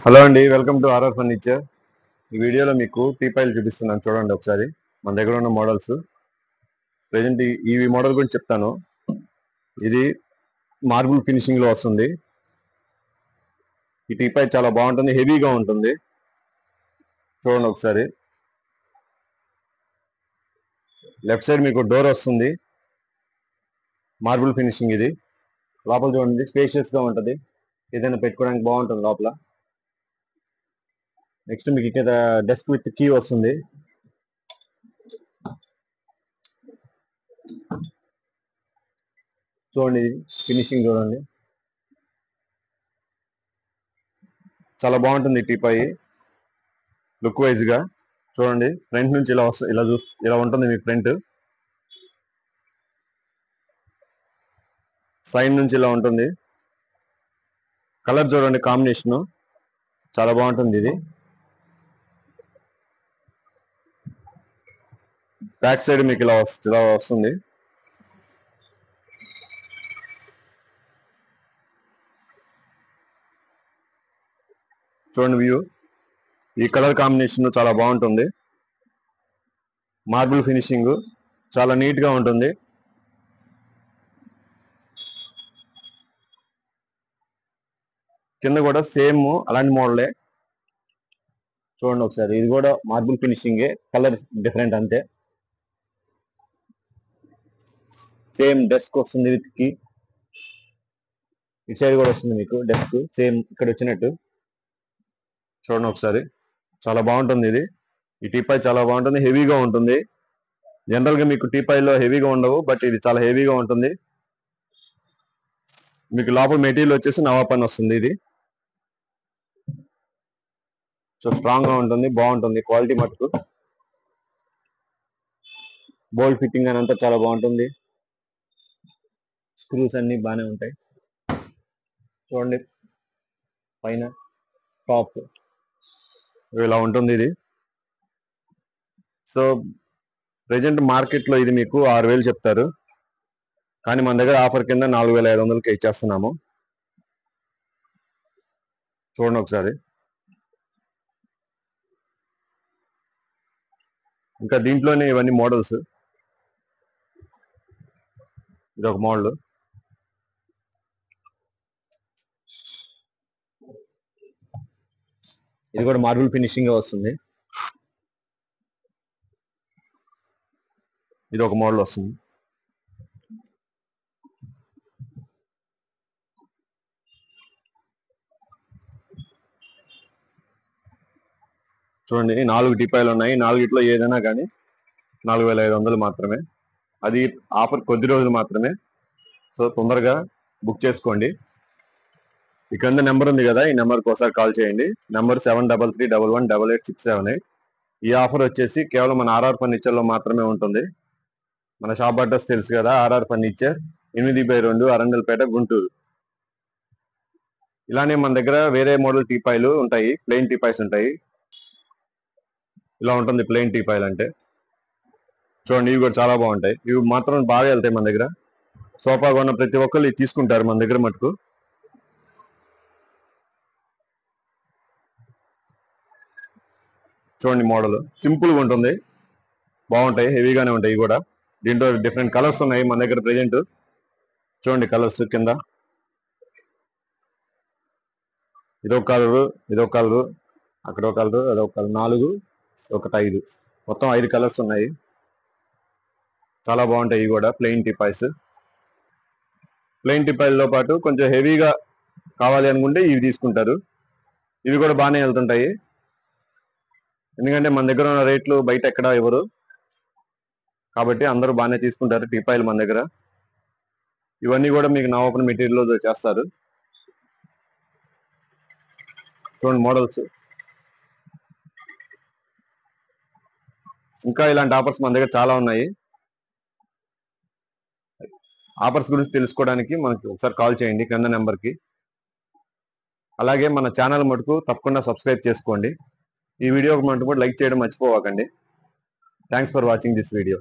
Hello అండి, welcome to RR furniture. ఈ వీడియోలో మీకు టీపాయిలు చూపిస్తున్నాను, చూడండి ఒకసారి. మన దగ్గర ఉన్న మోడల్స్ ప్రెజెంట్ ఈ మోడల్ గురించి చెప్తాను. ఇది మార్బుల్ ఫినిషింగ్ లో వస్తుంది. ఈ టీపాయ్ చాలా బాగుంటుంది, హెవీగా ఉంటుంది. చూడండి ఒకసారి. లెఫ్ట్ సైడ్ మీకు డోర్ వస్తుంది, మార్బుల్ ఫినిషింగ్. ఇది లోపల చూడండి, స్పేషియస్ గా ఉంటుంది, ఏదైనా పెట్టుకోవడానికి బాగుంటుంది లోపల. నెక్స్ట్ మీకు ఇక్కడ డెస్క్ విత్ కీ వస్తుంది. చూడండి, ఫినిషింగ్ చూడండి, చాలా బాగుంటుంది టీపాయ్ లుక్ వైజ్ గా. చూడండి, ఫ్రంట్ నుంచి ఇలా వస్తుంది, ఇలా ఉంటుంది మీ ఫ్రంట్. సైడ్ నుంచి ఇలా ఉంటుంది. కలర్ చూడండి, కాంబినేషన్ చాలా బాగుంటుంది. ఇది బ్యాక్ సైడ్ మీకు ఇలా వస్తుంది. చూడండి వ్యూ, ఈ కలర్ కాంబినేషన్ చాలా బాగుంటుంది. మార్బుల్ ఫినిషింగ్ చాలా నీట్ గా ఉంటుంది. కింద కూడా సేమ్ అలాంటి మోడలే. చూడండి ఒకసారి, ఇది కూడా మార్బుల్ ఫినిషింగే, కలర్ డిఫరెంట్ అంతే. సేమ్ డెస్క్ వస్తుంది విత్ కి. ఇటు సైడ్ కూడా వస్తుంది మీకు డెస్క్, సేమ్ ఇక్కడ వచ్చినట్టు. చూడండి ఒకసారి, చాలా బాగుంటుంది. ఇది ఈ టీపాయ్ చాలా బాగుంటుంది, హెవీగా ఉంటుంది. జనరల్ గా మీకు టీపాయ్లో హెవీగా ఉండవు, బట్ ఇది చాలా హెవీగా ఉంటుంది. మీకు లోపల మెటీరియల్ వచ్చేసి నవాపన్ వస్తుంది. ఇది సో స్ట్రాంగ్ గా ఉంటుంది, బాగుంటుంది క్వాలిటీ మటుకు. బోల్ట్ ఫిట్టింగ్ అని అంతా చాలా బాగుంటుంది. స్క్రూస్ అన్ని బాగానే ఉంటాయి. చూడండి పైన టాప్ ఇలా ఉంటుంది. ఇది సో ప్రెజెంట్ మార్కెట్ లో ఇది మీకు 6,000 చెప్తారు, కానీ మన దగ్గర ఆఫర్ కింద 4,500కి ఇచ్చేస్తున్నాము. చూడండి ఒకసారి. ఇంకా దీంట్లోనే ఇవన్నీ మోడల్స్. ఇది ఒక మోడల్. ఇది కూడా మార్బుల్ ఫినిషింగ్ వస్తుంది. ఇది ఒక మోడల్ వస్తుంది. చూడండి, 4 టీపాయిలు ఉన్నాయి. 4గిట్లో ఏదైనా కానీ 4,500 మాత్రమే. అది ఆఫర్ కొద్ది రోజులు మాత్రమే, సో తొందరగా బుక్ చేసుకోండి. ఈ కింద నెంబర్ ఉంది కదా, ఈ నెంబర్కి ఒకసారి కాల్ చేయండి. నెంబర్ 7331188678. ఈ ఆఫర్ వచ్చేసి కేవలం మన ఆర్ఆర్ ఫర్నిచర్ లో మాత్రమే ఉంటుంది. మన షాప్ అడ్రస్ తెలుసు కదా, ఆర్ఆర్ ఫర్నిచర్, 8/2 అరండల్పేట, గుంటూరు. ఇలానే మన దగ్గర వేరే మోడల్ టీపాయిలు ఉంటాయి, ప్లెయిన్ టీపాయిస్ ఉంటాయి. ఇలా ఉంటుంది ప్లెయిన్ టీపాయిల్ అంటే. చూడండి, ఇవి కూడా చాలా బాగుంటాయి. ఇవి మాత్రం బాగా వెళ్తాయి మన దగ్గర. సోఫా కొన్న ప్రతి ఒక్కరు ఇది తీసుకుంటారు మన దగ్గర మటుకు. చూడండి, మోడల్ సింపుల్ గా ఉంటుంది, బాగుంటాయి, హెవీగానే ఉంటాయి. ఇవి కూడా దీంట్లో డిఫరెంట్ కలర్స్ ఉన్నాయి మన దగ్గర ప్రెజెంట్. చూడండి కలర్స్ కింద, ఇదొక కలరు, ఇదొక కలరు, అక్కడ ఒక కలరు, అదొక కలర్, 4, ఒకటి 5, మొత్తం 5 కలర్స్ ఉన్నాయి. చాలా బాగుంటాయి. ఇవి కూడా ప్లెయిన్ టీపాయ్స్. ప్లెయిన్ టీపాయ్లతో పాటు కొంచెం హెవీగా కావాలి అనుకుంటే ఇవి తీసుకుంటారు. ఇవి కూడా బాగానే వెళ్తుంటాయి, ఎందుకంటే మన దగ్గర ఉన్న రేట్లు బయట ఎక్కడ ఇవ్వరు, కాబట్టి అందరూ బాగానే తీసుకుంటారు టీపాయ్లు మన దగ్గర. ఇవన్నీ కూడా మీకు నా ఓపెన్ మెటీరియల్ చేస్తారు. చూడండి మోడల్స్. ఇంకా ఇలాంటి ఆఫర్స్ మన దగ్గర చాలా ఉన్నాయి. ఆఫర్స్ గురించి తెలుసుకోవడానికి మనకి ఒకసారి కాల్ చేయండి కింద నెంబర్కి. అలాగే మన ఛానల్ మటుకు తప్పకుండా సబ్స్క్రైబ్ చేసుకోండి. ఈ వీడియోకి మటుకు లైక్ చేయడం మర్చిపోవకండి. Thanks for watching this video.